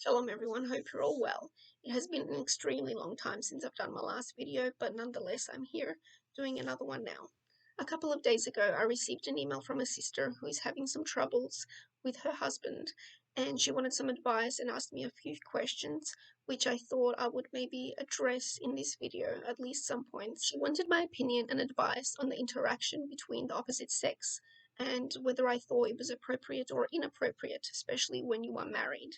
Shalom everyone, hope you're all well. It has been an extremely long time since I've done my last video, but nonetheless I'm here doing another one now. A couple of days ago I received an email from a sister who is having some troubles with her husband, and she wanted some advice and asked me a few questions which I thought I would maybe address in this video, at least some points. She wanted my opinion and advice on the interaction between the opposite sex and whether I thought it was appropriate or inappropriate, especially when you are married.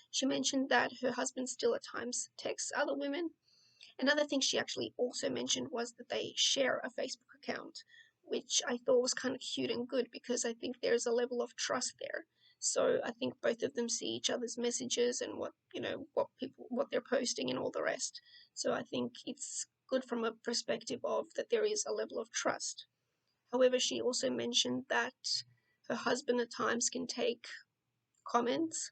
She mentioned that her husband still at times texts other women. Another thing she actually also mentioned was that they share a Facebook account, which I thought was kind of cute and good because I think there's a level of trust there. So I think both of them see each other's messages and what they're posting and all the rest. So I think it's good from a perspective of that there is a level of trust. However, she also mentioned that her husband at times can take comments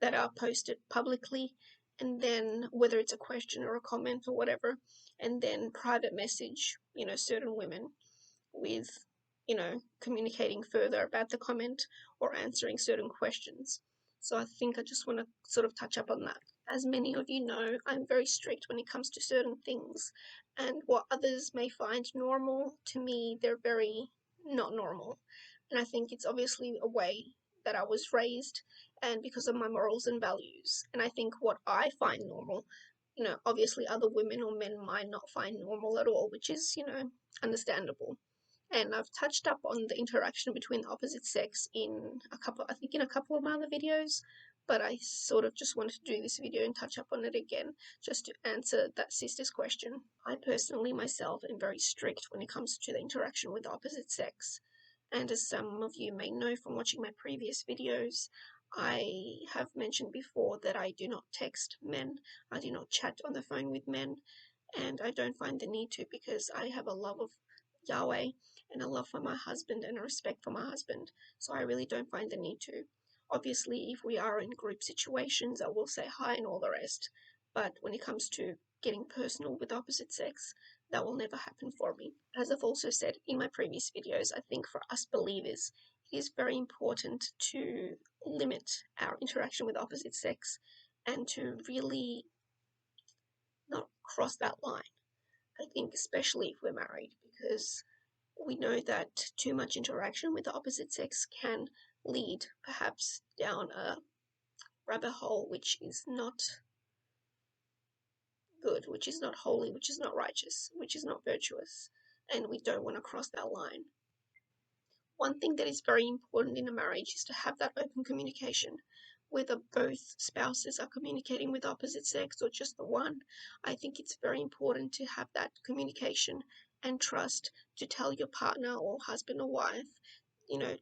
that are posted publicly, and then whether it's a question or a comment or whatever, and then private message, certain women with, communicating further about the comment or answering certain questions. So I think I just want to sort of touch up on that. As many of you know, I'm very strict when it comes to certain things, and what others may find normal, to me, they're very not normal. And I think it's obviously a way that I was raised and because of my morals and values. And I think what I find normal, obviously other women or men might not find normal at all, which is, understandable. And I've touched up on the interaction between the opposite sex in a couple of my other videos, but I sort of just wanted to do this video and touch up on it again, just to answer that sister's question. I personally myself am very strict when it comes to the interaction with the opposite sex. And as some of you may know from watching my previous videos, I have mentioned before that I do not text men, I do not chat on the phone with men, and I don't find the need to because I have a love of Yahweh and a love for my husband and a respect for my husband, so I really don't find the need to. Obviously, if we are in group situations, I will say hi and all the rest, but when it comes to getting personal with opposite sex, that will never happen for me. As I've also said in my previous videos, I think for us believers, it is very important to limit our interaction with opposite sex and to really not cross that line. I think especially if we're married, because we know that too much interaction with the opposite sex can lead perhaps down a rabbit hole which is not good, which is not holy, which is not righteous, which is not virtuous, and we don't want to cross that line. One thing that is very important in a marriage is to have that open communication. Whether both spouses are communicating with opposite sex or just the one, I think it's very important to have that communication and trust to tell your partner or husband or wife,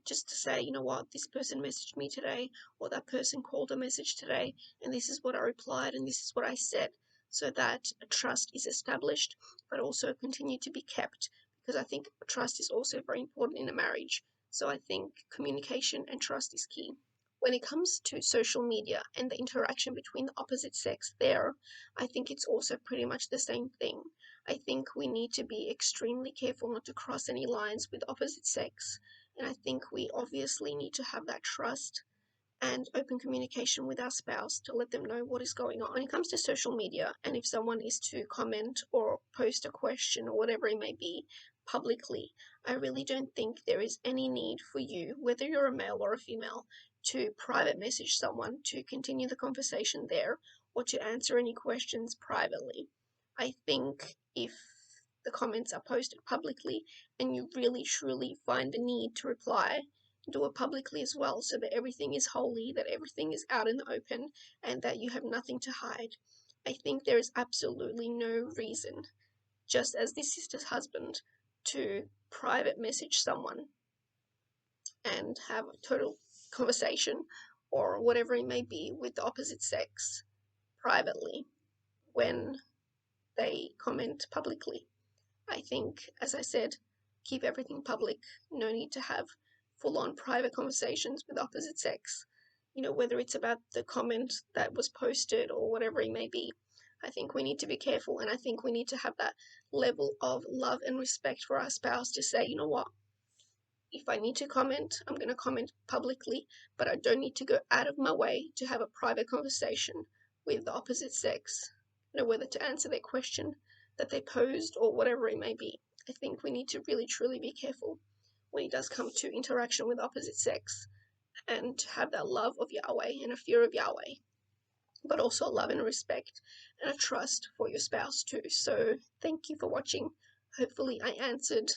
just to say, what, this person messaged me today, or that person called a message today, and this is what I replied, and this is what I said, so that a trust is established, but also continue to be kept, because I think trust is also very important in a marriage. So I think communication and trust is key. When it comes to social media and the interaction between the opposite sex there, I think it's also pretty much the same thing. I think we need to be extremely careful not to cross any lines with opposite sex. And I think we obviously need to have that trust and open communication with our spouse to let them know what is going on. When it comes to social media, and if someone is to comment or post a question or whatever it may be publicly, I really don't think there is any need for you, whether you're a male or a female, to private message someone to continue the conversation there or to answer any questions privately. I think if the comments are posted publicly and you really truly find the need to reply, do it publicly as well, so that everything is holy, that everything is out in the open, and that you have nothing to hide. I think there is absolutely no reason, just as this sister's husband, to private message someone and have a total conversation or whatever it may be with the opposite sex privately when they comment publicly. I think, as I said, keep everything public. No need to have full-on private conversations with opposite sex, whether it's about the comment that was posted or whatever it may be. I think we need to be careful, and I think we need to have that level of love and respect for our spouse to say, you know what, If I need to comment, I'm going to comment publicly, but I don't need to go out of my way to have a private conversation with the opposite sex, whether to answer their question that they posed or whatever it may be. I think we need to really truly be careful when it does come to interaction with opposite sex, and to have that love of Yahweh and a fear of Yahweh, but also a love and a respect and a trust for your spouse too. So thank you for watching. Hopefully I answered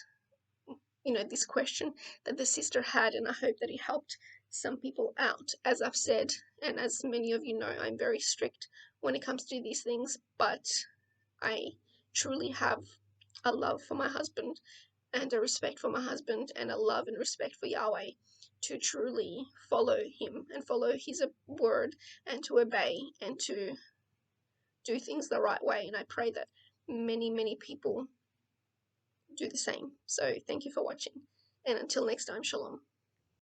this question that the sister had, and I hope that it helped some people out. As I've said, and as many of you know, I'm very strict when it comes to these things, but I truly have a love for my husband and a respect for my husband and a love and respect for Yahweh to truly follow him and follow his word and to obey and to do things the right way. And I pray that many people do the same. So thank you for watching, and until next time, shalom.